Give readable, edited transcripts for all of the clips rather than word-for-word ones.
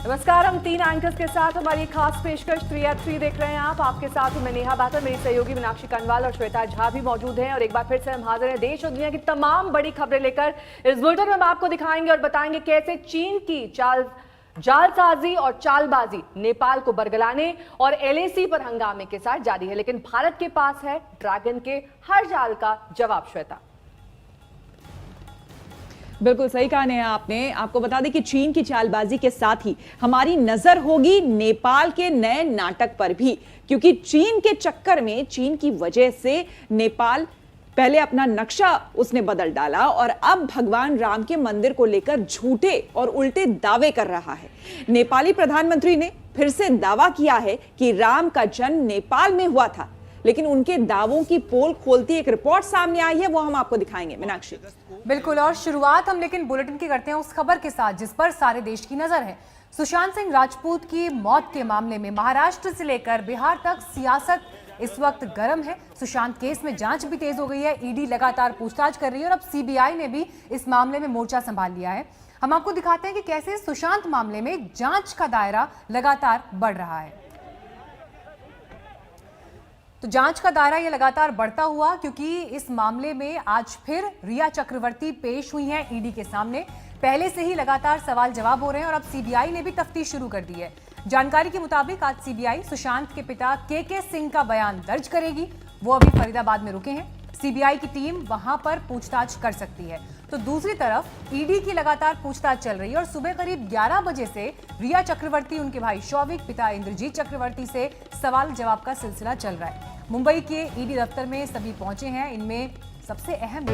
नमस्कार, हम 3 एंकर्स के साथ हमारी खास पेशकश 3 देख रहे हैं आप। आपके साथ हूं मैं नेहा बातर, मेरी सहयोगी मीनाक्षी कनवाल और श्वेता झा भी मौजूद हैं। और एक बार फिर से हम हाजिर हैं देश और दुनिया की तमाम बड़ी खबरें लेकर। इस बुलेटिन में हम आपको दिखाएंगे और बताएंगे कैसे चीन की जालसाजी और चालबाजी नेपाल को बरगलाने और एलएसी पर हंगामे के साथ जारी है, लेकिन भारत के पास है ड्रैगन के हर जाल का जवाब। श्वेता, बिल्कुल सही कहा नेहा आपने। आपको बता दें कि चीन की चालबाजी के साथ ही हमारी नजर होगी नेपाल के नए नाटक पर भी, क्योंकि चीन के चक्कर में, चीन की वजह से नेपाल पहले अपना नक्शा उसने बदल डाला और अब भगवान राम के मंदिर को लेकर झूठे और उल्टे दावे कर रहा है। नेपाली प्रधानमंत्री ने फिर से दावा किया है कि राम का जन्म नेपाल में हुआ था, लेकिन उनके दावों की पोल खोलती एक रिपोर्ट सामने आई है, वो हम आपको दिखाएंगे। मीनाक्षी, बिल्कुल। और शुरुआत हम लेकिन बुलेटिन की करते हैं उस खबर के साथ जिस पर सारे देश की नजर है। सुशांत सिंह राजपूत की मौत के मामले में महाराष्ट्र से लेकर बिहार तक सियासत इस वक्त गर्म है। सुशांत केस में जांच भी तेज हो गई है, ईडी लगातार पूछताछ कर रही है और अब सीबीआई ने भी इस मामले में मोर्चा संभाल लिया है। हम आपको दिखाते हैं कि कैसे सुशांत मामले में जांच का दायरा लगातार बढ़ रहा है। तो जांच का दायरा ये लगातार बढ़ता हुआ, क्योंकि इस मामले में आज फिर रिया चक्रवर्ती पेश हुई हैं ईडी के सामने। पहले से ही लगातार सवाल जवाब हो रहे हैं और अब सीबीआई ने भी तफ्तीश शुरू कर दी है। जानकारी के मुताबिक आज सीबीआई सुशांत के पिता के सिंह का बयान दर्ज करेगी। वो अभी फरीदाबाद में रुके हैं। सीबीआई की टीम वहां पर पूछताछ कर सकती है। तो दूसरी तरफ ईडी की लगातार पूछताछ चल रही है और सुबह करीब 11 बजे से रिया चक्रवर्ती, उनके भाई शौविक, पिता इंद्रजीत चक्रवर्ती से सवाल जवाब का सिलसिला चल रहा है। मुंबई के ईडी दफ्तर में सभी पहुंचे हैं। इनमें सबसे अहम,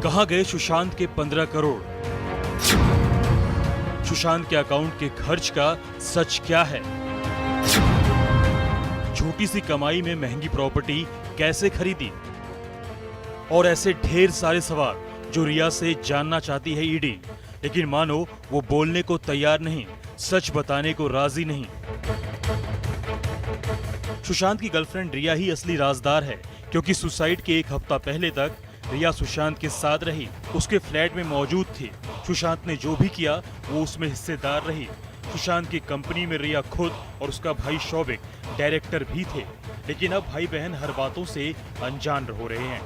कहां गए सुशांत के 15 करोड़? सुशांत के अकाउंट के खर्च का सच क्या है? छोटी सी कमाई में महंगी प्रॉपर्टी कैसे खरीदी? और ऐसे ढेर सारे सवाल जो रिया से जानना चाहती है ईडी, लेकिन मानो वो बोलने को तैयार नहीं, सच बताने को राजी नहीं। सुशांत की गर्लफ्रेंड रिया ही असली राजदार है, क्योंकि सुसाइड के एक हफ्ता पहले तक रिया सुशांत के साथ रही, उसके फ्लैट में मौजूद थी। सुशांत ने जो भी किया वो उसमें हिस्सेदार रही। सुशांत की कंपनी में रिया खुद और उसका भाई शौविक डायरेक्टर भी थे, लेकिन अब भाई बहन हर बातों से अनजान हो रहे हैं।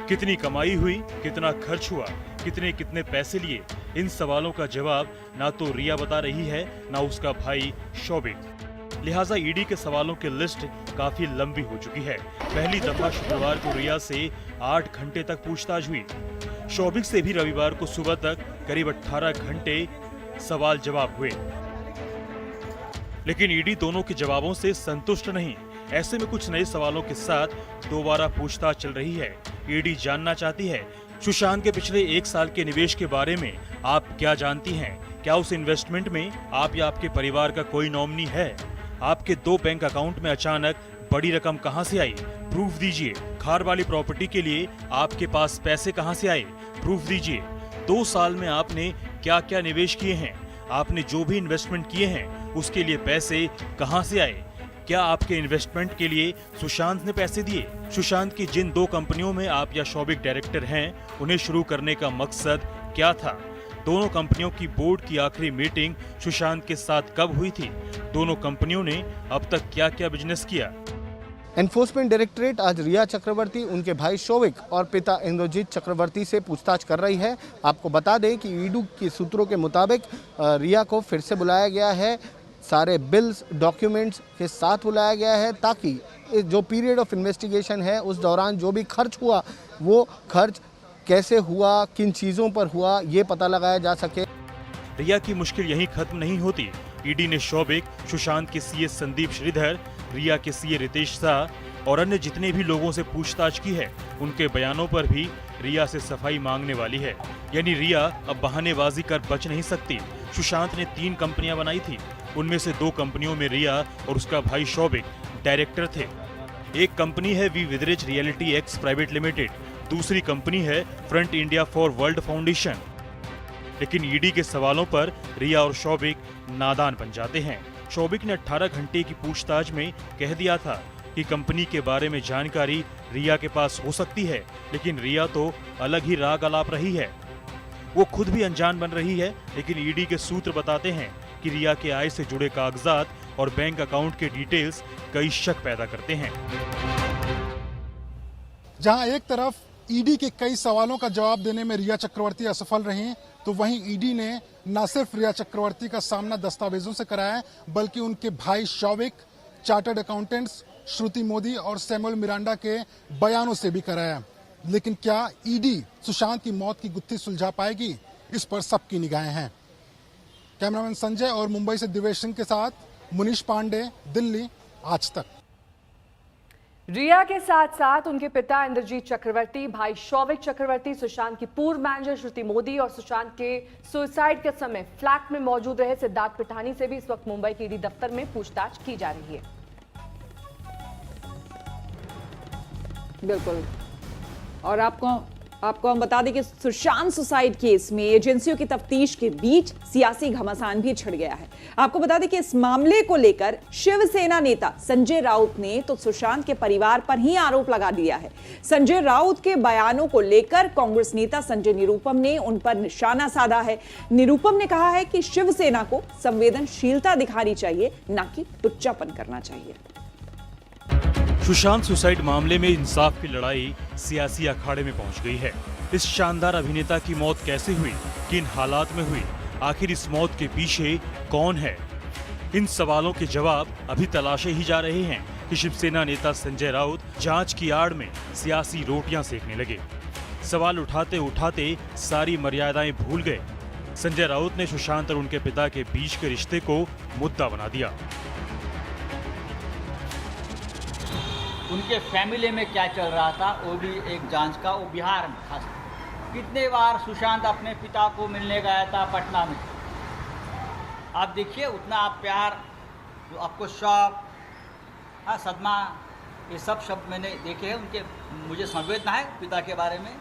कितनी कमाई हुई, कितना खर्च हुआ, कितने कितने पैसे लिए, इन सवालों का जवाब ना तो रिया बता रही है ना उसका भाई शौविक। लिहाजा ईडी के सवालों की लिस्ट काफी लंबी हो चुकी है। पहली दफा शुक्रवार को रिया से 8 घंटे तक पूछताछ हुई। शौविक से भी रविवार को सुबह तक करीब 18 घंटे सवाल जवाब हुए, लेकिन ईडी दोनों के जवाबों से संतुष्ट नहीं। ऐसे में कुछ नए सवालों के साथ दोबारा पूछताछ चल रही है। ईडी जानना चाहती है सुशांत के पिछले 1 साल के निवेश के बारे में आप क्या जानती हैं? क्या उस इन्वेस्टमेंट में आप या आपके परिवार का कोई नॉमिनी है? आपके 2 बैंक अकाउंट में अचानक बड़ी रकम कहां से आई? प्रूफ दीजिए। खार वाली प्रॉपर्टी के लिए आपके पास पैसे कहां से आए? प्रूफ दीजिए। 2 साल में आपने क्या क्या निवेश किए हैं? आपने जो भी इन्वेस्टमेंट किए हैं उसके लिए पैसे कहां से आए? क्या आपके इन्वेस्टमेंट के लिए सुशांत ने पैसे दिए? सुशांत की जिन 2 कंपनियों में आप या शौविक डायरेक्टर हैं, उन्हें शुरू करने का मकसद क्या था? दोनों कंपनियों की बोर्ड की आखिरी मीटिंग सुशांत के साथ कब हुई थी? दोनों कंपनियों ने अब तक क्या क्या बिजनेस किया? एनफोर्समेंट डायरेक्टरेट आज रिया चक्रवर्ती, उनके भाई शौविक और पिता इंद्रजीत चक्रवर्ती से पूछताछ कर रही है। आपको बता दें कि ईडी के सूत्रों के मुताबिक रिया को फिर से बुलाया गया है, सारे बिल्स डॉक्यूमेंट्स के साथ बुलाया गया है, ताकि जो पीरियड ऑफ इन्वेस्टिगेशन है उस दौरान जो भी खर्च हुआ वो खर्च कैसे हुआ, किन चीज़ों पर हुआ, ये पता लगाया जा सके। रिया की मुश्किल यहीं खत्म नहीं होती। ईडी ने शौविक, सुशांत के सीए संदीप श्रीधर, रिया के सीए रितेश शाह और अन्य जितने भी लोगों से पूछताछ की है, उनके बयानों पर भी रिया से सफाई मांगने वाली है। यानी रिया अब बहानेबाजी कर बच नहीं सकती। सुशांत ने 3 कंपनियां बनाई थी, उनमें से 2 कंपनियों में रिया और उसका भाई शौविक डायरेक्टर थे। एक कंपनी है वी विदरेज रियलिटी एक्स प्राइवेट लिमिटेड, दूसरी कंपनी है front India for world foundation. लेकिन ईडी के सवालों पर रिया और शौविक नादान बन जाते हैं। शौविक ने 18 घंटे की पूछताछ में कह दिया था कि कंपनी के बारे में जानकारी रिया के पास हो सकती है, लेकिन रिया तो अलग ही राग अलाप रही है। वो खुद भी अनजान बन रही है, लेकिन ईडी के सूत्र बताते हैं कि रिया के आय से जुड़े कागजात और बैंक अकाउंट के डिटेल्स कई शक पैदा करते हैं। जहां एक तरफ ईडी के कई सवालों का जवाब देने में रिया चक्रवर्ती असफल रही, तो वहीं ईडी ने न सिर्फ रिया चक्रवर्ती का सामना दस्तावेजों से कराया, बल्कि उनके भाई शौविक, चार्टर्ड अकाउंटेंट्स श्रुति मोदी और सैमुअल मिरांडा के बयानों से भी कराया। लेकिन क्या ईडी सुशांत की मौत की गुत्थी सुलझा पाएगी? इस पर सबकी निगाहें हैं। कैमरामैन संजय और मुंबई से दिवेश सिंह के साथ मुनीश पांडे, दिल्ली, आज तक। रिया के साथ साथ उनके पिता इंद्रजीत चक्रवर्ती, भाई शौविक चक्रवर्ती, सुशांत की पूर्व मैनेजर श्रुति मोदी और सुशांत के सुसाइड के समय फ्लैट में मौजूद रहे सिद्धार्थ पिठानी से भी इस वक्त मुंबई के ईडी दफ्तर में पूछताछ की जा रही है। बिल्कुल। और आपको हम बता दें कि सुशांत सुसाइड केस में एजेंसियों की तफ्तीश के बीच सियासी घमासान भी छिड़ गया है। आपको बता दें कि इस मामले को लेकर शिवसेना नेता संजय राउत ने तो सुशांत के परिवार पर ही आरोप लगा दिया है। संजय राउत के बयानों को लेकर कांग्रेस नेता संजय निरुपम ने उन पर निशाना साधा है। निरुपम ने कहा है कि शिवसेना को संवेदनशीलता दिखानी चाहिए, न कि टुच्चापन करना चाहिए। सुशांत सुसाइड मामले में इंसाफ की लड़ाई सियासी अखाड़े में पहुंच गई है। इस शानदार अभिनेता की मौत कैसे हुई, किन हालात में हुई, आखिर इस मौत के पीछे कौन है? इन सवालों के जवाब अभी तलाशे ही जा रहे हैं कि शिवसेना नेता संजय राउत जांच की आड़ में सियासी रोटियां सेकने लगे। सवाल उठाते उठाते सारी मर्यादाएं भूल गए। संजय राउत ने सुशांत और उनके पिता के बीच के रिश्ते को मुद्दा बना दिया। उनके फैमिली में क्या चल रहा था वो भी एक जांच का, वो बिहार में खास। कितने बार सुशांत अपने पिता को मिलने गया था पटना में। आप देखिए उतना आप प्यार, जो आपको शौक, हाँ सदमा, ये सब शब्द मैंने देखे हैं उनके। मुझे संवेदना है पिता के बारे में,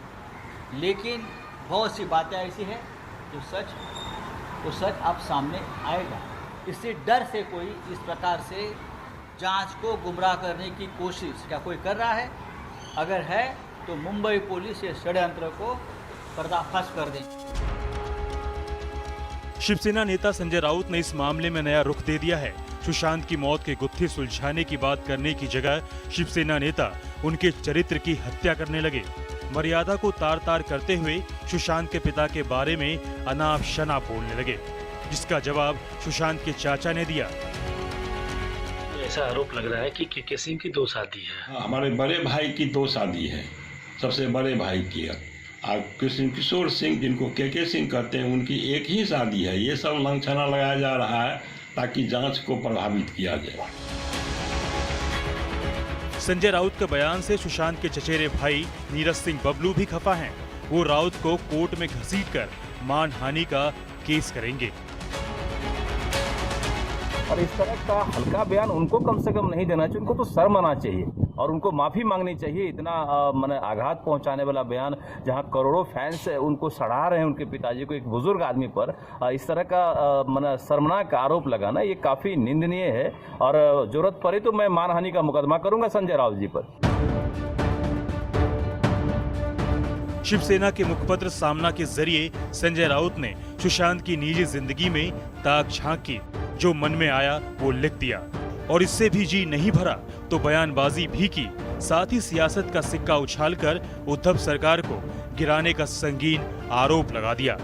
लेकिन बहुत सी बातें ऐसी है जो सच आप सामने आएगा। इसी डर से कोई इस प्रकार से जांच को गुमराह करने की कोशिश क्या कोई कर रहा है? अगर है तो मुंबई पुलिस ये षड्यंत्र को पर्दाफाश कर दें। शिवसेना नेता संजय राउत ने इस मामले में नया रुख दे दिया है। सुशांत की मौत के गुत्थी सुलझाने की बात करने की जगह शिवसेना नेता उनके चरित्र की हत्या करने लगे। मर्यादा को तार-तार करते हुए सुशांत के पिता के बारे में अनाप शनाप बोलने लगे, जिसका जवाब सुशांत के चाचा ने दिया। ऐसा आरोप लग रहा है कि के सिंह की 2 शादी है। हाँ, हमारे बड़े भाई की 2 शादी है, सबसे बड़े भाई की। और किशोर सिंह, जिनको के सिंह कहते हैं, उनकी एक ही शादी है। ये सब लांछना लगाया जा रहा है ताकि जांच को प्रभावित किया जाए। संजय राउत के बयान से सुशांत के चचेरे भाई नीरज सिंह बबलू भी खफा हैं। वो राउत को कोर्ट में घसीटकर मानहानि का केस करेंगे। और इस तरह का हल्का बयान उनको कम से कम नहीं देना चाहिए। उनको तो शर्म आना चाहिए और उनको माफी मांगनी चाहिए। इतना माने आघात पहुंचाने वाला बयान, जहां करोड़ों फैंस उनको सराह रहे हैं, उनके पिताजी को, एक बुजुर्ग आदमी पर इस तरह का माने शर्मनाक आरोप लगाना, ये काफी निंदनीय है। और जरूरत पड़े तो मैं मानहानि का मुकदमा करूंगा संजय राउत जी पर। शिवसेना के मुखपत्र सामना के जरिए संजय राउत ने सुशांत की निजी जिंदगी में ताक झांक की। जो मन में आया वो लिख दिया और इससे भी जी नहीं भरा तो बयानबाजी भी की। साथ ही सियासत का सिक्का उछालकर उद्धव सरकार को गिराने का संगीन आरोप लगा दिया।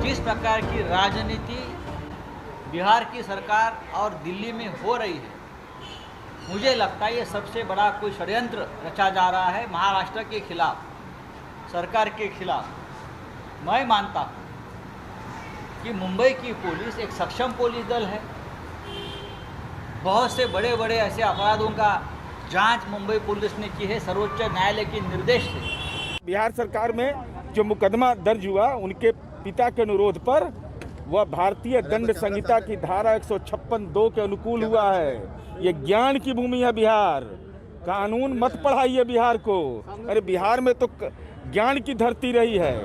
जिस प्रकार की राजनीति बिहार की सरकार और दिल्ली में हो रही है, मुझे लगता है ये सबसे बड़ा कोई षड्यंत्र रचा जा रहा है महाराष्ट्र के खिलाफ, सरकार के खिलाफ। मैं मानता हूँ कि मुंबई की पुलिस एक सक्षम पुलिस दल है। बहुत से बड़े बड़े ऐसे अपराधों का जांच मुंबई पुलिस ने की है सर्वोच्च न्यायालय के निर्देश से। बिहार सरकार में जो मुकदमा दर्ज हुआ उनके पिता के अनुरोध पर, वह भारतीय दंड संहिता की धारा 156(2) के अनुकूल हुआ है। ये ज्ञान की भूमि है बिहार। कानून मत पढ़ाइए बिहार को। अरे बिहार में तो ज्ञान की धरती रही है।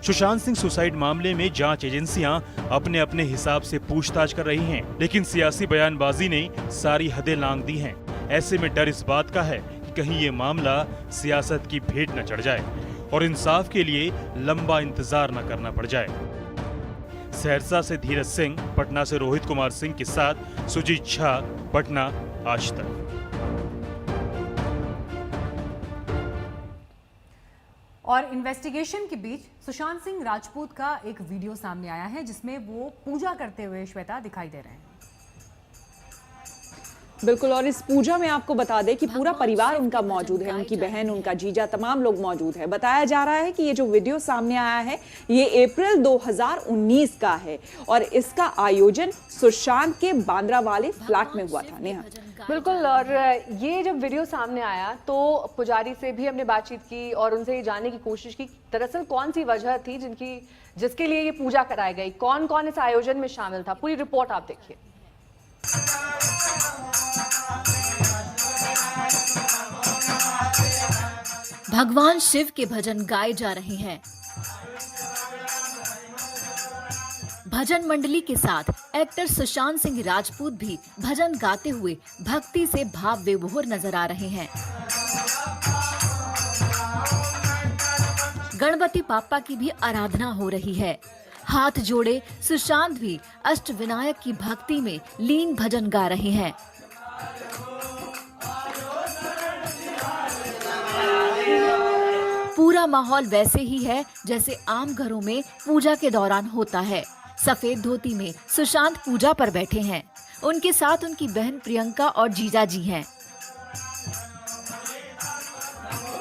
सुशांत सिंह सुसाइड मामले में जांच एजेंसियां अपने अपने हिसाब से पूछताछ कर रही हैं, लेकिन सियासी बयानबाजी ने सारी हदें लांघ दी हैं। ऐसे में डर इस बात का है कहीं ये मामला सियासत की भेंट न चढ़ जाए और इंसाफ के लिए लंबा इंतजार न करना पड़ जाए। सहरसा से धीरज सिंह, पटना से रोहित कुमार सिंह के साथ सुजीत झा, पटना, आज तक। और इन्वेस्टिगेशन के बीच सुशांत सिंह राजपूत का एक वीडियो सामने आया है जिसमें वो पूजा करते हुए श्वेता दिखाई दे रहे हैं। बिल्कुल, और इस पूजा में आपको बता दें कि पूरा परिवार उनका मौजूद है, उनकी बहन, उनका जीजा, तमाम लोग मौजूद है। बताया जा रहा है कि ये जो वीडियो सामने आया है ये अप्रैल 2019 का है और इसका आयोजन सुशांत के बांद्रा वाले फ्लैट में हुआ था। नेहा, बिल्कुल, और ये जब वीडियो सामने आया तो पुजारी से भी हमने बातचीत की और उनसे ये जानने की कोशिश की दरअसल कौन सी वजह थी जिसके लिए ये पूजा कराई गई, कौन कौन इस आयोजन में शामिल था। पूरी रिपोर्ट आप देखिए। भगवान शिव के भजन गाए जा रहे हैं। भजन मंडली के साथ एक्टर सुशांत सिंह राजपूत भी भजन गाते हुए भक्ति से भाव विभोर नजर आ रहे हैं। गणपति बाप्पा की भी आराधना हो रही है। हाथ जोड़े सुशांत भी अष्टविनायक की भक्ति में लीन भजन गा रहे हैं। पूरा माहौल वैसे ही है जैसे आम घरों में पूजा के दौरान होता है। सफेद धोती में सुशांत पूजा पर बैठे हैं। उनके साथ उनकी बहन प्रियंका और जीजा जी हैं।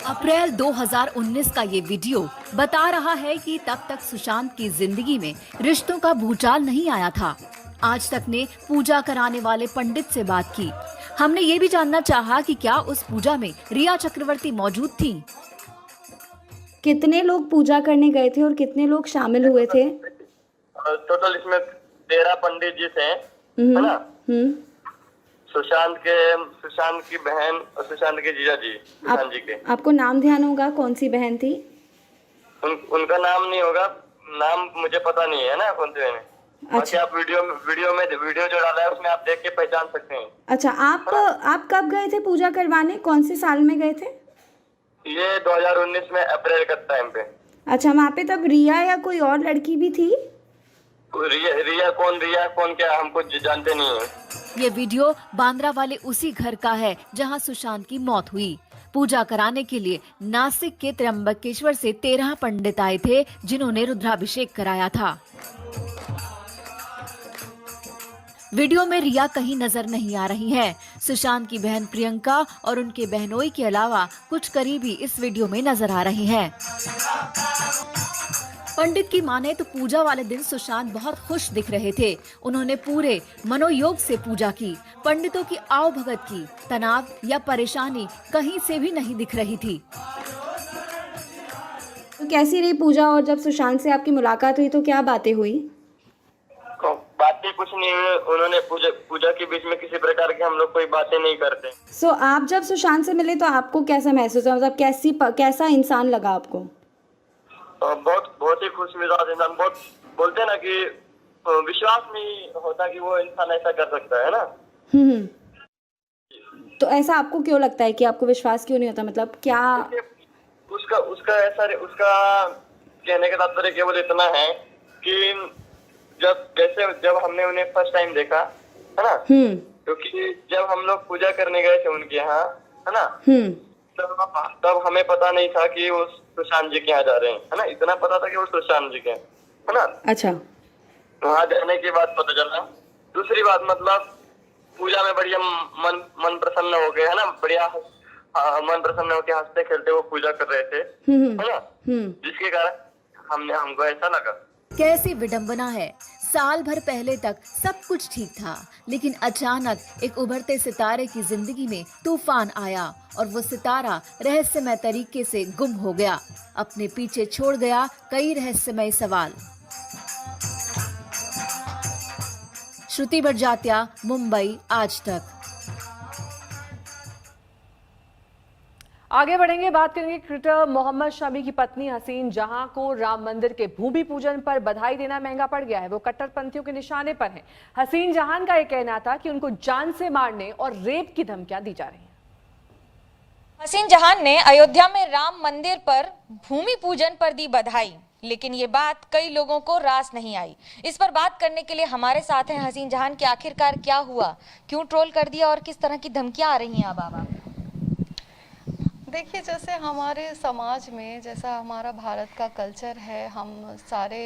अप्रैल 2019 का ये वीडियो बता रहा है कि तब तक सुशांत की जिंदगी में रिश्तों का भूचाल नहीं आया था। आज तक ने पूजा कराने वाले पंडित से बात की। हमने ये भी जानना चाहा कि क्या उस पूजा में रिया चक्रवर्ती मौजूद थी। कितने लोग पूजा करने गए थे और कितने लोग शामिल हुए थे? टोटल इसमें 13 पंडित जी थे, है ना? सुशांत की बहन और सुशांत के जीजा जी, सुशांत जी के। आपको नाम ध्यान होगा कौन सी बहन थी? उनका नाम नहीं होगा, नाम मुझे पता नहीं है ना कौन सी बहन है। अच्छा, आप वीडियो जो डाला है उसमें आप देख के पहचान सकते हैं। अच्छा, आप कब गए थे पूजा करवाने, कौन से साल में गए थे? ये 2019 में अप्रैल का टाइम पे। अच्छा, वहाँ पे तब रिया या कोई और लड़की भी थी? रिया कौन क्या हमको जानते नहीं है। ये वीडियो बांद्रा वाले उसी घर का है जहां सुशांत की मौत हुई। पूजा कराने के लिए नासिक के त्र्यंबकेश्वर से 13 पंडित आए थे जिन्होंने रुद्राभिषेक कराया था। वीडियो में रिया कहीं नजर नहीं आ रही है। सुशांत की बहन प्रियंका और उनके बहनोई के अलावा कुछ करीबी इस वीडियो में नजर आ रहे हैं। पंडित की माने तो पूजा वाले दिन सुशांत बहुत खुश दिख रहे थे। उन्होंने पूरे मनोयोग से पूजा की। पंडितों की आवभगत की, तनाव या परेशानी कहीं से भी नहीं दिख रही थी। तो कैसी रही पूजा और जब सुशांत से आपकी मुलाकात हुई तो क्या बातें हुई? बातें कुछ नहीं हुई। उन्होंने पूजा के बीच में किसी प्रकार की हम लोग कोई बातें नहीं करते। सो आप जब सुशांत से मिले तो आपको कैसा महसूस हुआ, मतलब कैसा इंसान लगा आपको? बहुत ही खुश मिजाज इंसान। बहुत बोलते ना कि विश्वास नहीं होता कि वो इंसान ऐसा कर सकता है ना। तो ऐसा आपको क्यों लगता है कि आपको विश्वास क्यों नहीं होता, मतलब क्या? उसका कहने का तात्पर्य केवल इतना है कि जब हमने उन्हें फर्स्ट टाइम देखा, है ना, क्योंकि जब हम लोग पूजा करने गए थे उनके यहाँ, है ना, तब हमें पता नहीं था कि वो सुशांत जी के यहाँ जा रहे हैं, है ना। इतना पता था कि वो सुशांत जी के, है ना। अच्छा, वहाँ जाने के बाद पता चला। दूसरी बात, मतलब पूजा में बढ़िया मन प्रसन्न हो गए, है ना, बढ़िया मन प्रसन्न होकर हंसते खेलते वो पूजा कर रहे थे, है ना, जिसके कारण हमको ऐसा लगा। कैसी विडंबना है। साल भर पहले तक सब कुछ ठीक था, लेकिन अचानक एक उभरते सितारे की जिंदगी में तूफान आया और वो सितारा रहस्यमय तरीके से गुम हो गया। अपने पीछे छोड़ गया कई रहस्यमय सवाल। श्रुति बड़जात्या, मुंबई, आज तक। आगे बढ़ेंगे, बात करेंगे क्रिकेटर मोहम्मद शमी की पत्नी हसीन जहां को राम मंदिर के भूमि पूजन पर बधाई देना महंगा पड़ गया है। वो कट्टरपंथियों के निशाने पर हैं। हसीन जहान का यह कहना था कि उनको जान से मारने और रेप की धमकियां दी जा रही हैं। हसीन जहान ने अयोध्या में राम मंदिर पर भूमि पूजन पर दी बधाई, लेकिन ये बात कई लोगों को रास नहीं आई। इस पर बात करने के लिए हमारे साथ हैं हसीन जहान कि आखिरकार क्या हुआ, क्यों ट्रोल कर दिया और किस तरह की धमकियां आ रही हैं अब आप? देखिए, जैसे हमारे समाज में, जैसा हमारा भारत का कल्चर है, हम सारे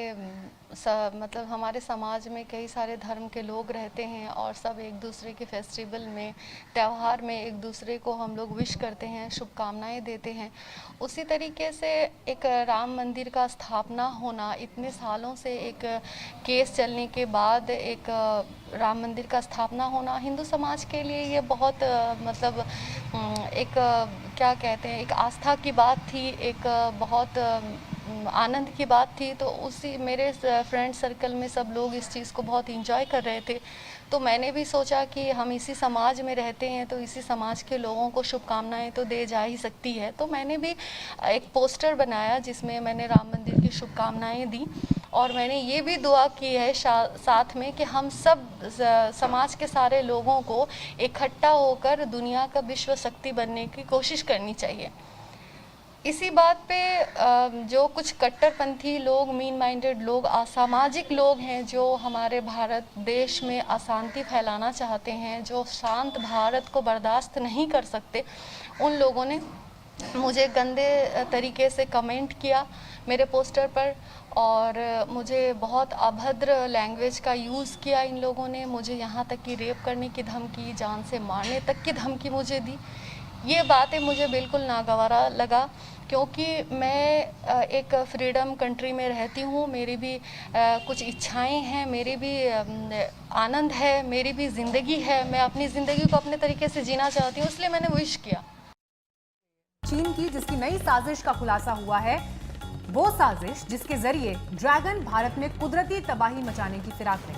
मतलब हमारे समाज में कई सारे धर्म के लोग रहते हैं और सब एक दूसरे के फेस्टिवल में, त्यौहार में एक दूसरे को हम लोग विश करते हैं, शुभकामनाएं देते हैं। उसी तरीके से एक राम मंदिर का स्थापना होना, इतने सालों से एक केस चलने के बाद एक राम मंदिर का स्थापना होना हिंदू समाज के लिए ये बहुत मतलब एक क्या कहते हैं, एक आस्था की बात थी, एक बहुत आनंद की बात थी। तो उसी मेरे फ्रेंड सर्कल में सब लोग इस चीज़ को बहुत एंजॉय कर रहे थे, तो मैंने भी सोचा कि हम इसी समाज में रहते हैं तो इसी समाज के लोगों को शुभकामनाएं तो दे जा ही सकती है। तो मैंने भी एक पोस्टर बनाया जिसमें मैंने राम मंदिर की शुभकामनाएं दी और मैंने ये भी दुआ की है साथ में कि हम सब समाज के सारे लोगों को इकट्ठा होकर दुनिया का विश्व शक्ति बनने की कोशिश करनी चाहिए। इसी बात पे जो कुछ कट्टरपंथी लोग, मीन माइंडेड लोग, असामाजिक लोग हैं जो हमारे भारत देश में अशांति फैलाना चाहते हैं, जो शांत भारत को बर्दाश्त नहीं कर सकते, उन लोगों ने मुझे गंदे तरीके से कमेंट किया मेरे पोस्टर पर और मुझे बहुत अभद्र लैंग्वेज का यूज़ किया। इन लोगों ने मुझे यहाँ तक कि रेप करने की धमकी, जान से मारने तक की धमकी मुझे दी। ये बातें मुझे बिल्कुल नागवारा लगा क्योंकि मैं एक फ्रीडम कंट्री में रहती हूँ, मेरी भी कुछ इच्छाएं हैं, मेरी भी आनंद है, मेरी भी ज़िंदगी है, मैं अपनी ज़िंदगी को अपने तरीके से जीना चाहती हूँ, इसलिए मैंने विश किया। चीन की जिसकी नई साजिश का खुलासा हुआ है, वो साजिश जिसके जरिए ड्रैगन भारत में कुदरती तबाही मचाने की फिराक में।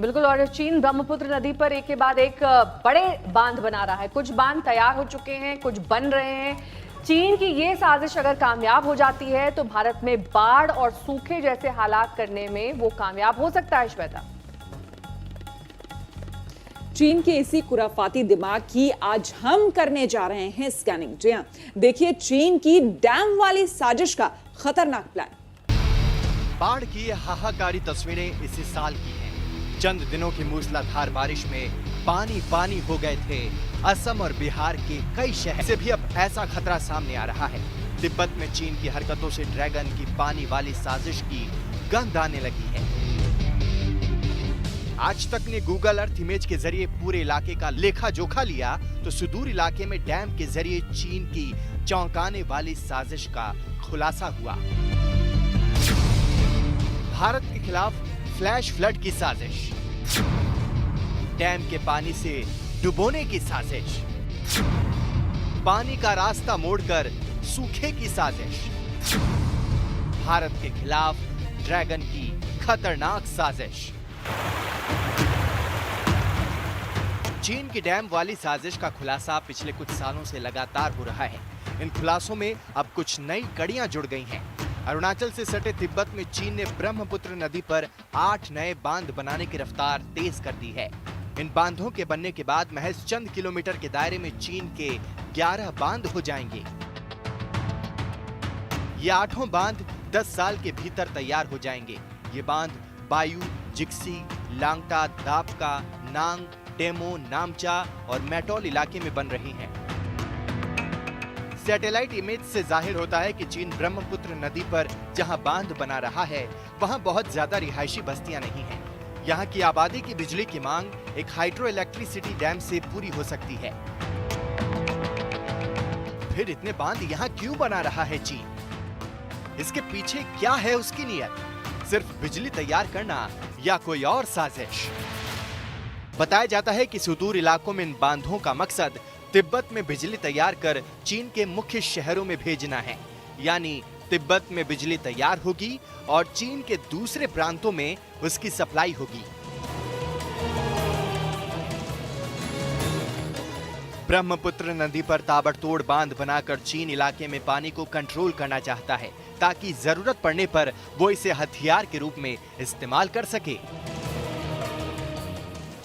बिल्कुल, और चीन ब्रह्मपुत्र नदी पर एक के बाद एक बड़े बांध बना रहा है। कुछ बांध तैयार हो चुके हैं, कुछ बन रहे हैं। चीन की ये साजिश अगर कामयाब हो जाती है तो भारत में बाढ़ और सूखे जैसे हालात करने में वो कामयाब हो सकता है। श्वेता, चीन के इसी खुराफाती दिमाग की आज हम करने जा रहे हैं स्कैनिंग। जी हां, देखिए चीन की डैम वाली साजिश का खतरनाक प्लान। बाढ़ की हाहाकारी तस्वीरें इसी साल की हैं। चंद दिनों की मूसलाधार बारिश में पानी पानी हो गए थे असम और बिहार के कई शहर। से भी अब ऐसा खतरा सामने आ रहा है। तिब्बत में चीन की हरकतों से ड्रैगन की पानी वाली साजिश की गंध आने लगी है। आज तक ने गूगल अर्थ इमेज के जरिए पूरे इलाके का लेखा जोखा लिया तो सुदूर इलाके में डैम के जरिए चीन की चौंकाने वाली साजिश का खुलासा हुआ। भारत के खिलाफ फ्लैश फ्लड की साजिश, डैम के पानी से डुबोने की साजिश, पानी का रास्ता मोड़कर सूखे की साजिश, भारत के खिलाफ ड्रैगन की खतरनाक साजिश। चीन की डैम वाली साजिश का खुलासा पिछले कुछ सालों से लगातार हो रहा है। इन खुलासों में अब कुछ नई कड़ियां जुड़ गई हैं। अरुणाचल से सटे तिब्बत में चीन ने ब्रह्मपुत्र नदी पर 8 नए बांध बनाने की रफ्तार तेज कर दी है। इन बांधों के बनने के बाद महज चंद किलोमीटर के दायरे में चीन के 11 बांध हो जाएंगे। ये 8 बांध 10 साल के भीतर तैयार हो जाएंगे। ये बांध बायू, जिक्सी, लांगटा, दापका, नांग, डेमो, नामचा और मैटोल इलाके में बन रही हैं। सैटेलाइट इमेज से जाहिर होता है कि चीन ब्रह्मपुत्र नदी पर जहां बांध बना रहा है वहां बहुत ज्यादा रिहायशी बस्तियां नहीं हैं। यहां की आबादी की बिजली की मांग एक हाइड्रो इलेक्ट्रिसिटी डैम से पूरी हो सकती है। फिर इतने बांध यहां क्यों बना रहा है चीन? इसके पीछे क्या है उसकी नीयत? सिर्फ बिजली तैयार करना या कोई और साजिश? बताया जाता है कि सुदूर इलाकों में इन बांधों का मकसद तिब्बत में बिजली तैयार कर चीन के मुख्य शहरों में भेजना है। यानी तिब्बत में बिजली तैयार होगी और चीन के दूसरे प्रांतों में उसकी सप्लाई होगी। ब्रह्मपुत्र नदी पर ताबड़तोड़ बांध बनाकर चीन इलाके में पानी को कंट्रोल करना चाहता है ताकि जरूरत पड़ने पर वो इसे हथियार के रूप में इस्तेमाल कर सके।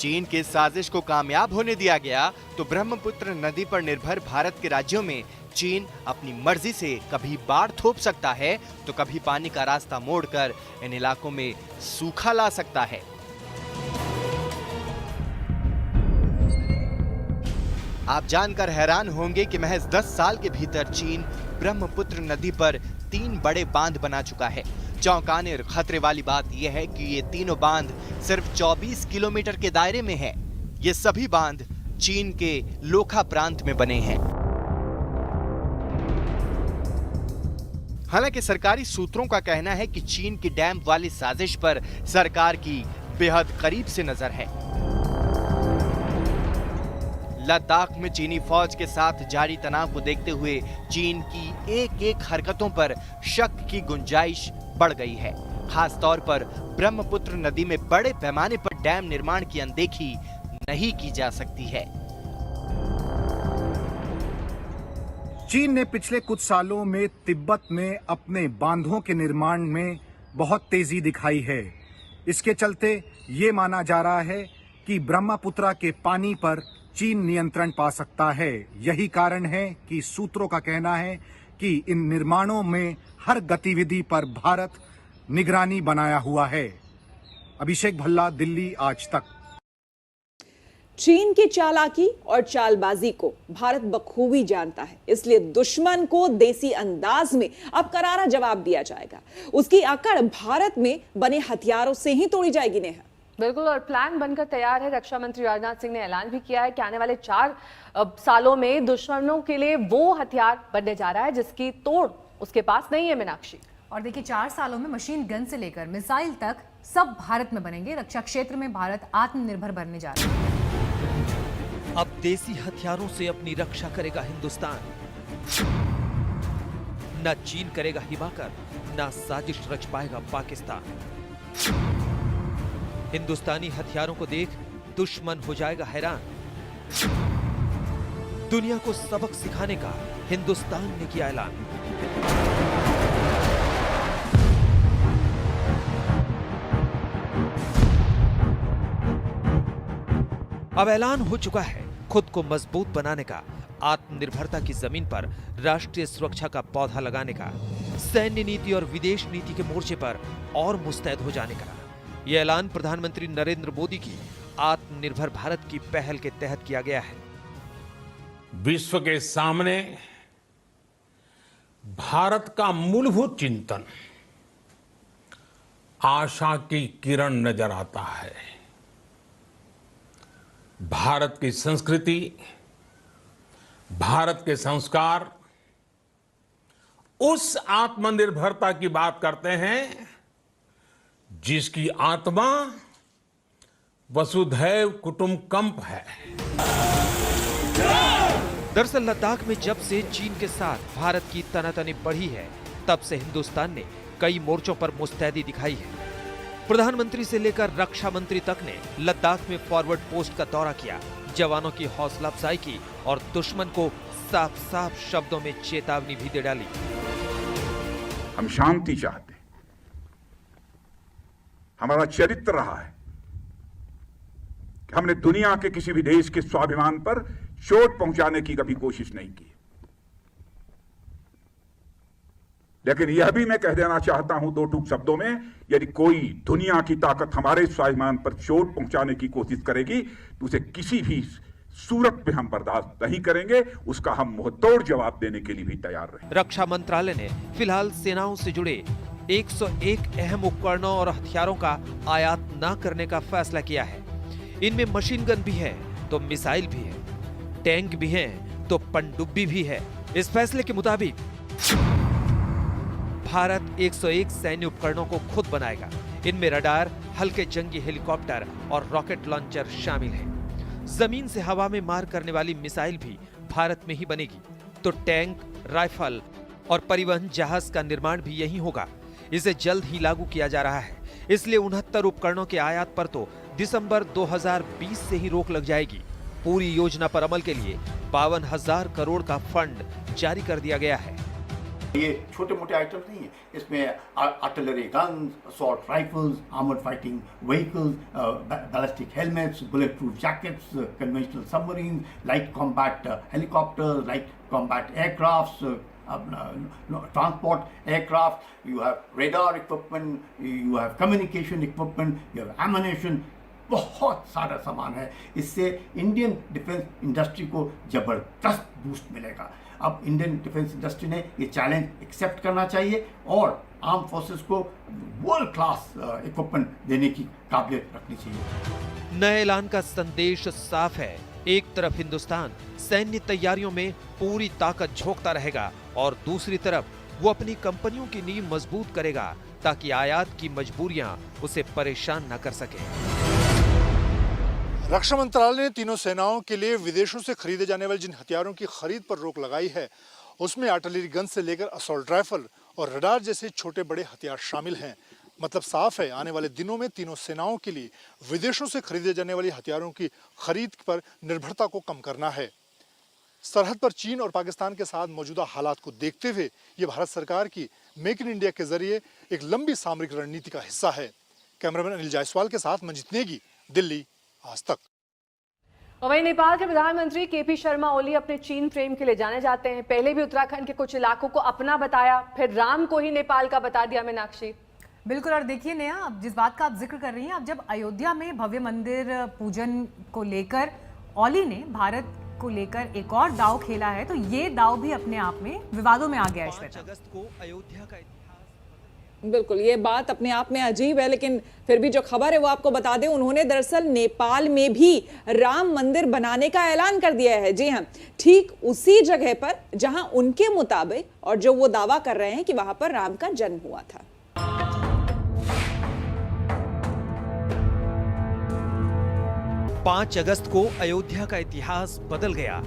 चीन के साजिश को कामयाब होने दिया गया तो ब्रह्मपुत्र नदी पर निर्भर भारत के राज्यों में चीन अपनी मर्जी से कभी बाढ़ थोप सकता है तो कभी पानी का रास्ता मोड़कर इन इलाकों में सूखा ला सकता है। आप जानकर हैरान होंगे कि महज 10 साल के भीतर चीन ब्रह्मपुत्र नदी पर 3 बड़े बांध बना चुका है। चौंकाने और खतरे वाली बात यह है कि ये तीनों बांध सिर्फ 24 किलोमीटर के दायरे में है। ये सभी बांध चीन के लोखा प्रांत में बने हैं। हालांकि सरकारी सूत्रों का कहना है कि चीन की डैम वाली साजिश पर सरकार की बेहद करीब से नजर है। लद्दाख में चीनी फौज के साथ जारी तनाव को देखते हुए चीन की एक हरकतों पर शक की गुंजाइश बढ़ गई है। खास तौर पर ब्रह्मपुत्र नदी में बड़े पैमाने पर डैम निर्माण की अनदेखी नहीं की जा सकती है। चीन ने पिछले कुछ सालों में तिब्बत में अपने बांधों के निर्माण में बहुत तेजी दिखाई है। इसके चलते ये माना जा रहा है कि ब्रह्मपुत्र के पानी पर चीन नियंत्रण पा सकता है। यही कारण है कि सूत्रों का कहना है कि इन निर्माणों में हर गतिविधि पर भारत निगरानी बनाया हुआ है। अभिषेक भल्ला, दिल्ली, आज तक। चीन की चालाकी और चालबाजी को भारत बखूबी जानता है, इसलिए दुश्मन को देसी अंदाज में अब करारा जवाब दिया जाएगा। उसकी अकड़ भारत में बने हथियारों से ही तोड़ी जाएगी। नेहा, बिल्कुल, और प्लान बनकर तैयार है। रक्षा मंत्री राजनाथ सिंह ने ऐलान भी किया है कि आने वाले 4 सालों में दुश्मनों के लिए वो हथियार बनने जा रहा है जिसकी तोड़ उसके पास नहीं है। मीनाक्षी, और देखिए 4 सालों में मशीन गन से लेकर मिसाइल तक सब भारत में बनेंगे। रक्षा क्षेत्र में भारत आत्मनिर्भर बनने जा रहा है। अब देसी हथियारों से अपनी रक्षा करेगा हिंदुस्तान। न चीन करेगा हिमाकर, न साजिश रच पाएगा पाकिस्तान। हिंदुस्तानी हथियारों को देख दुश्मन हो जाएगा हैरान। दुनिया को सबक सिखाने का हिंदुस्तान ने किया ऐलान। अब ऐलान हो चुका है खुद को मजबूत बनाने का, आत्मनिर्भरता की जमीन पर राष्ट्रीय सुरक्षा का पौधा लगाने का, सैन्य नीति और विदेश नीति के मोर्चे पर और मुस्तैद हो जाने का। यह ऐलान प्रधानमंत्री नरेंद्र मोदी की आत्मनिर्भर भारत की पहल के तहत किया गया है। विश्व के सामने भारत का मूलभूत चिंतन आशा की किरण नजर आता है। भारत की संस्कृति, भारत के संस्कार उस आत्मनिर्भरता की बात करते हैं जिसकी आत्मा वसुधैव कुटुंबकम है। दरअसल लद्दाख में जब से चीन के साथ भारत की तनातनी बढ़ी है, तब से हिंदुस्तान ने कई मोर्चों पर मुस्तैदी दिखाई है। प्रधानमंत्री से लेकर रक्षा मंत्री तक ने लद्दाख में फॉरवर्ड पोस्ट का दौरा किया, जवानों की हौसला अफजाई की और दुश्मन को साफ साफ शब्दों में चेतावनी भी दे डाली। हम शांति चाहते हैं। हमारा चरित्र रहा है कि हमने दुनिया के किसी भी देश के स्वाभिमान पर चोट पहुंचाने की कभी कोशिश नहीं की। लेकिन यह भी मैं कह देना चाहता हूं 2 टूक शब्दों में, यदि कोई दुनिया की ताकत हमारे स्वाभिमान पर चोट पहुंचाने की कोशिश करेगी तो उसे किसी भी सूरत में हम बर्दाश्त नहीं करेंगे। उसका हम मुंहतोड़ जवाब देने के लिए भी तैयार रहेंगे। रक्षा मंत्रालय ने फिलहाल सेनाओं से जुड़े 101 अहम उपकरणों और हथियारों का आयात न करने का फैसला किया है। इनमें मशीन गन भी है तो मिसाइल भी है, टैंक भी हैं तो पनडुब्बी भी है। इस फैसले के मुताबिक भारत 101 सैन्य उपकरणों को खुद बनाएगा। इनमें रडार, हल्के जंगी हेलीकॉप्टर और रॉकेट लॉन्चर शामिल हैं। जमीन से हवा में मार करने वाली मिसाइल भी भारत में ही बनेगी, तो टैंक, राइफल और परिवहन जहाज का निर्माण भी यहीं होगा। इसे जल्द ही लागू किया जा रहा है, इसलिए 69 उपकरणों के आयात पर तो दिसंबर 2020 से ही रोक लग जाएगी। पूरी योजना पर अमल के लिए 52,000 करोड़ का फंड जारी कर दिया गया है। ये छोटे मोटे आइटम्स नहीं है, इसमें artillery guns, assault rifles, armoured fighting vehicles, ballistic helmets, bullet proof jackets, conventional submarine, light combat helicopters, light combat aircrafts, transport aircraft, you have radar equipment, you have communication equipment, you have ammunition, बहुत सारा सामान है। इससे Indian defence industry को जबरदस्त boost मिलेगा। अब Indian defence industry ने ये चैलेंज एक्सेप्ट करना चाहिए और आर्म फोर्सेस को वर्ल्ड क्लास इक्विपमेंट देने की काबिलियत रखनी चाहिए। नए ऐलान का संदेश साफ है। एक तरफ हिंदुस्तान सैन्य तैयारियों में पूरी ताकत झोंकता रहेगा और दूसरी तरफ वो अपनी कंपनियों की नींव मजबूत करेगा ताकि आयात की मजबूरियां उसे परेशान न कर सके। रक्षा मंत्रालय ने तीनों सेनाओं के लिए विदेशों से खरीदे जाने वाले जिन हथियारों की खरीद पर रोक लगाई है उसमें आर्टिलरी गन से लेकर असॉल्ट राइफल और रडार जैसे छोटे बड़े हथियार शामिल हैं। मतलब साफ है, आने वाले दिनों में तीनों सेनाओं के लिए विदेशों से खरीदे जाने वाली हथियारों की खरीद पर निर्भरता को कम करना है। सरहद पर चीन और पाकिस्तान के साथ मौजूदा हालात को देखते हुए ये भारत सरकार की मेक इन इंडिया के जरिए एक लंबी सामरिक रणनीति का हिस्सा है। कैमरामैन अनिल जायसवाल के साथ मंजित नेगी, दिल्ली, आज तक। और वहीं नेपाल के प्रधानमंत्री केपी शर्मा ओली अपने चीन प्रेम के लिए जाने जाते हैं। पहले भी उत्तराखंड के कुछ इलाकों को अपना बताया, फिर राम को ही नेपाल का बता दिया। मीनाक्षी, बिल्कुल। और देखिए नेहा, अब जिस बात का आप जिक्र कर रही हैं, अब जब अयोध्या में भव्य मंदिर पूजन को लेकर ओली ने भारत को लेकर एक और दाव खेला है, तो ये दाव भी अपने आप में विवादों में आ गया है। 5 अगस्त को अयोध्या का बिल्कुल, ये बात अपने आप में अजीब है, लेकिन फिर भी जो खबर है वो आपको बता दें। उन्होंने दरअसल नेपाल में भी राम मंदिर बनाने का ऐलान कर दिया है। जी हाँ, ठीक उसी जगह पर जहां उनके मुताबिक और जो वो दावा कर रहे हैं कि वहां पर राम का जन्म हुआ था। 5 अगस्त को अयोध्या का इतिहास बदल गया।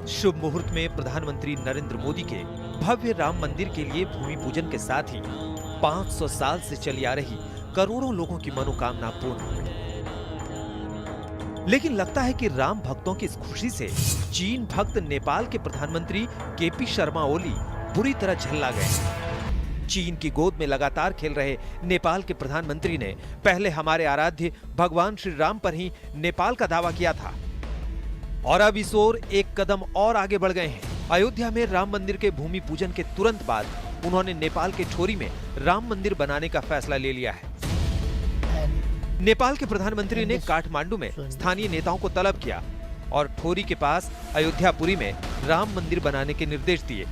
शुभ मुहूर्त में प्रधानमंत्री नरेंद्र मोदी के भव्य राम मंदिर के लिए भूमि पूजन के साथ ही 500 साल से चली आ रही करोड़ों लोगों की मनोकामना पूर्ण हुई। लेकिन लगता है कि राम भक्तों की इस खुशी से चीन भक्त नेपाल के प्रधानमंत्री केपी शर्मा ओली बुरी तरह झल्ला गए। चीन की गोद में लगातार खेल रहे नेपाल के प्रधानमंत्री ने पहले हमारे आराध्य भगवान श्री राम पर ही नेपाल का दावा किया था और अब इस ओर एक कदम और आगे बढ़ गए हैं। अयोध्या में राम मंदिर के भूमि पूजन के तुरंत बाद उन्होंने नेपाल के ठोरी में राम मंदिर बनाने का फैसला ले लिया है। नेपाल के प्रधानमंत्री ने काठमांडू में स्थानीय नेताओं को तलब किया और ठोरी के पास अयोध्यापुरी में राम मंदिर बनाने के निर्देश दिए।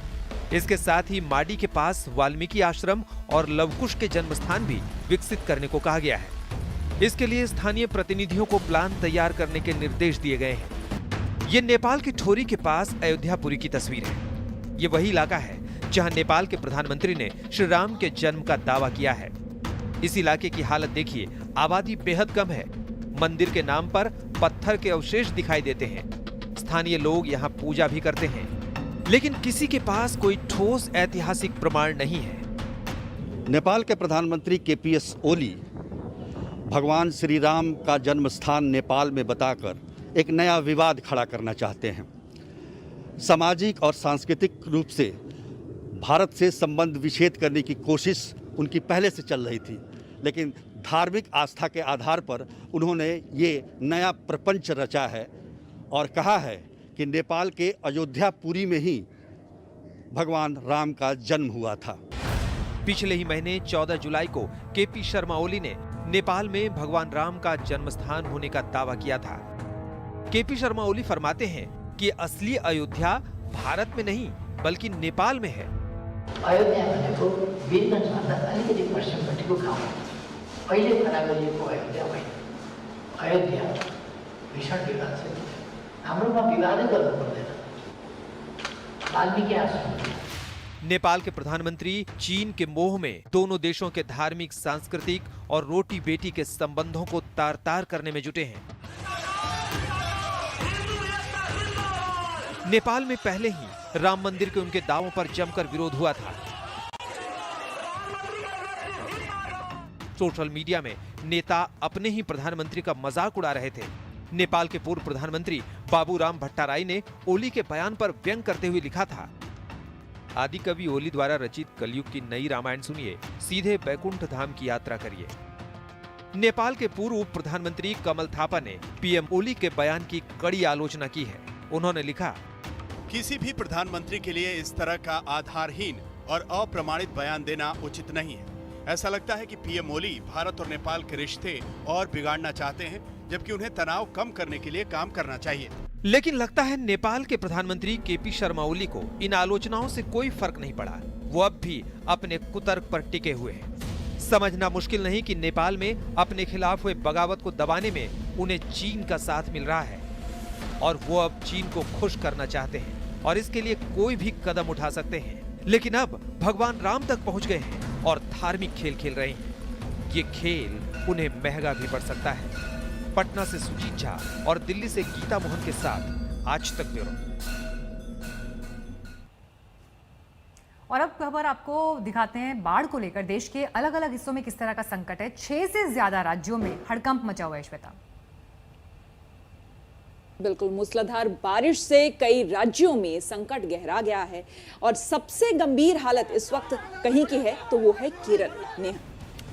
इसके साथ ही माडी के पास वाल्मीकि आश्रम और लवकुश के जन्म स्थान भी विकसित करने को कहा गया है। इसके लिए स्थानीय प्रतिनिधियों को प्लान तैयार करने के निर्देश दिए गए हैं। ये नेपाल की ठोरी के पास अयोध्यापुरी की तस्वीर है। ये वही इलाका है जहां नेपाल के प्रधानमंत्री ने श्री राम के जन्म का दावा किया है। इस इलाके की हालत देखिए, आबादी बेहद कम है। मंदिर के नाम पर पत्थर के अवशेष दिखाई देते हैं। स्थानीय लोग यहाँ पूजा भी करते हैं, लेकिन किसी के पास कोई ठोस ऐतिहासिक प्रमाण नहीं है। नेपाल के प्रधानमंत्री केपीएस ओली भगवान श्री राम का जन्म स्थान नेपाल में बताकर एक नया विवाद खड़ा करना चाहते हैं। सामाजिक और सांस्कृतिक रूप से भारत से संबंध विच्छेद करने की कोशिश उनकी पहले से चल रही थी, लेकिन धार्मिक आस्था के आधार पर उन्होंने ये नया प्रपंच रचा है और कहा है कि नेपाल के अयोध्यापुरी में ही भगवान राम का जन्म हुआ था। पिछले ही महीने 14 जुलाई को केपी शर्मा ओली ने नेपाल में भगवान राम का जन्म स्थान होने का दावा किया था। केपी शर्मा ओली फरमाते हैं कि असली अयोध्या भारत में नहीं बल्कि नेपाल में है। अयोध्या भनेको वीरगञ्जभन्दा अलिकति पश्चिमपट्टिको गाउँ हो। अहिले खडा गरिएको अयोध्या होइन। अयोध्या भीषण विवाद छ। हाम्रोमा विवादै गर्नु पर्दैन। वाल्मीकि आश्रम। नेपाल के प्रधानमंत्री चीन के मोह में दोनों देशों के धार्मिक, सांस्कृतिक और रोटी बेटी के संबंधों को तार-तार करने में जुटे हैं। नेपाल में पहले ही राम मंदिर के उनके दावों पर जमकर विरोध हुआ था। सोशल मीडिया में नेता अपने ही प्रधानमंत्री का मजाक उड़ा रहे थे। नेपाल के पूर्व प्रधानमंत्री बाबूराम भट्टाराई ने ओली के बयान पर व्यंग करते हुए लिखा था, आदि कवि ओली द्वारा रचित कलयुग की नई रामायण सुनिए, सीधे बैकुंठ धाम की यात्रा करिए। नेपाल के पूर्व उप प्रधानमंत्री कमल थापा ने पीएम ओली के बयान की कड़ी आलोचना की है। उन्होंने लिखा, किसी भी प्रधानमंत्री के लिए इस तरह का आधारहीन और अप्रमाणित बयान देना उचित नहीं है। ऐसा लगता है कि पीएम ओली भारत और नेपाल के रिश्ते और बिगाड़ना चाहते हैं, जबकि उन्हें तनाव कम करने के लिए काम करना चाहिए। लेकिन लगता है नेपाल के प्रधानमंत्री केपी शर्मा ओली को इन आलोचनाओं से कोई फर्क नहीं पड़ा। वो अब भी अपने कुतर्क पर टिके हुए हैं। समझना मुश्किल नहीं कि नेपाल में अपने खिलाफ हुए बगावत को दबाने में उन्हें चीन का साथ मिल रहा है और वो अब चीन को खुश करना चाहते हैं और इसके लिए कोई भी कदम उठा सकते हैं। लेकिन अब भगवान राम तक पहुंच गए हैं और धार्मिक खेल खेल रहे हैं। ये खेल उन्हें महंगा भी पड़ सकता है। पटना से सुजीत झा और दिल्ली से गीता मोहन के साथ आज तक ब्यूरो। और अब खबर आपको दिखाते हैं बाढ़ को लेकर देश के अलग अलग हिस्सों में किस तरह का संकट है। 6 से ज्यादा राज्यों में हड़कंप मचा हुआ है। श्वेता, बिल्कुल, मूसलाधार बारिश से कई राज्यों में संकट गहरा गया है और सबसे गंभीर हालत इस वक्त कहीं की है तो वो है केरल। नेहा,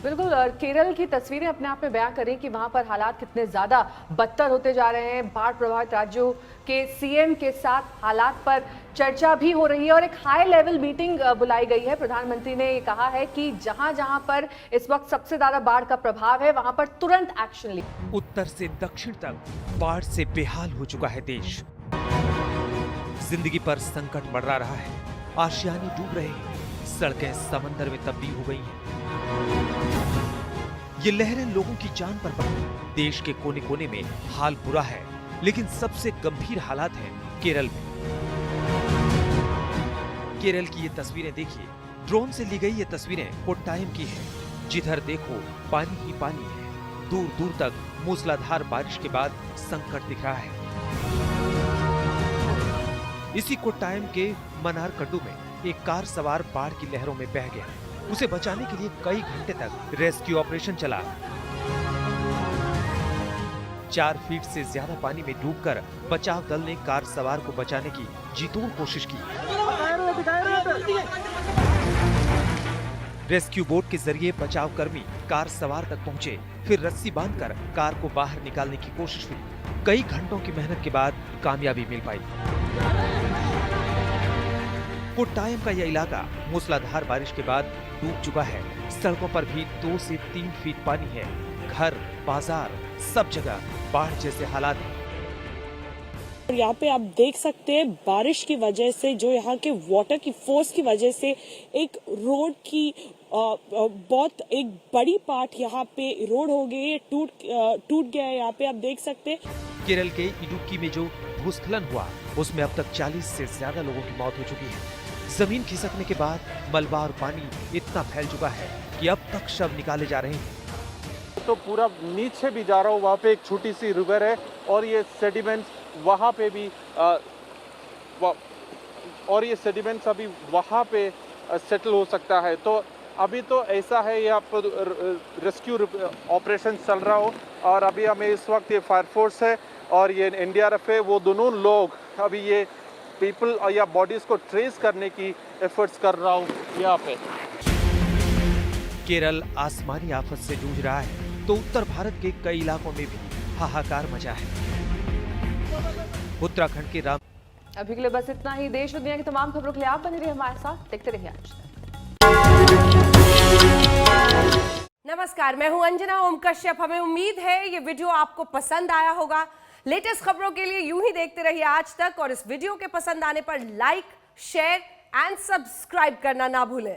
बिल्कुल, और केरल की तस्वीरें अपने आप में बयां करें कि वहां पर हालात कितने ज्यादा बदतर होते जा रहे हैं। बाढ़ प्रभावित राज्यों के सीएम के साथ हालात पर चर्चा भी हो रही है और एक हाई लेवल मीटिंग बुलाई गई है। प्रधानमंत्री ने कहा है कि जहां जहां पर इस वक्त सबसे ज्यादा बाढ़ का प्रभाव है वहां पर तुरंत एक्शन ले। उत्तर से दक्षिण तक बाढ़ से बेहाल हो चुका है देश। जिंदगी पर संकट मंडरा रहा है। आशियाने डूब रहे हैं, सड़कें समंदर में तब्दील हो गई हैं। ये लहरें लोगों की जान पर पड़ी। देश के कोने कोने में हाल बुरा है, लेकिन सबसे गंभीर हालात हैं केरल में। केरल की ये तस्वीरें देखिए। ड्रोन से ली गई ये तस्वीरें कोट्टायम की हैं। जिधर देखो पानी ही पानी है। दूर दूर तक मूसलाधार बारिश के बाद संकट दिख रहा है। इसी कोट्टायम के मनारकड्डू में एक कार सवार बाढ़ की लहरों में बह गया। उसे बचाने के लिए कई घंटे तक रेस्क्यू ऑपरेशन चला। 4 फीट से ज्यादा पानी में डूबकर बचाव दल ने कार सवार को बचाने की जीतोड़ कोशिश की। रेस्क्यू बोट के जरिए बचाव कर्मी कार सवार तक पहुंचे, फिर रस्सी बांधकर कार को बाहर निकालने की कोशिश हुई। कई घंटों की मेहनत के बाद कामयाबी मिल पाई। कोट्टायम का यह इलाका मूसलाधार बारिश के बाद डूब चुका है। सड़कों पर भी 2 से 3 फीट पानी है। घर, बाजार, सब जगह बाढ़ जैसे हालात हैं। यहाँ पे आप देख सकते हैं बारिश की वजह से, जो यहाँ के वाटर की फोर्स की वजह से एक रोड की बहुत एक बड़ी पार्ट यहाँ पे रोड हो गई है, टूट गया है। यहाँ पे आप देख सकते हैं। केरल के इडुक्की में जो भूस्खलन हुआ उसमें अब तक 40 से ज्यादा लोगों की मौत हो चुकी है। जमीन खिसकने के बाद मलबा और पानी इतना फैल चुका है कि अब तक शव निकाले जा रहे हैं। तो पूरा नीचे भी जा रहा हूँ, वहाँ पे एक छोटी सी रिवर है और ये सेडिमेंट्स वहाँ पे भी और ये सेडिमेंट्स अभी वहाँ पे सेटल हो सकता है। तो अभी तो ऐसा है, यहाँ पर रेस्क्यू ऑपरेशन चल रहा हो और अभी हमें इस वक्त ये फायर फोर्स है और ये एनडीआरएफ है, वो दोनों लोग अभी ये पीपल या बॉडीज को ट्रेस करने की एफर्ट्स कर रहा हूँ यहाँ पे। केरल आसमानी आफत से जूझ रहा है तो उत्तर भारत के कई इलाकों में भी हाहाकार मचा है। उत्तराखंड के राम। अभी के लिए बस इतना ही। देश और दुनिया की तमाम खबरों के लिए आप बने रहिए हमारे साथ, देखते रहिए आज तक। नमस्कार, मैं हूं अंजना ओम कश्यप। हमें उम्मीद है ये वीडियो आपको पसंद आया होगा। लेटेस्ट खबरों के लिए यूं ही देखते रहिए आज तक और इस वीडियो के पसंद आने पर लाइक, शेयर एंड सब्सक्राइब करना ना भूलें।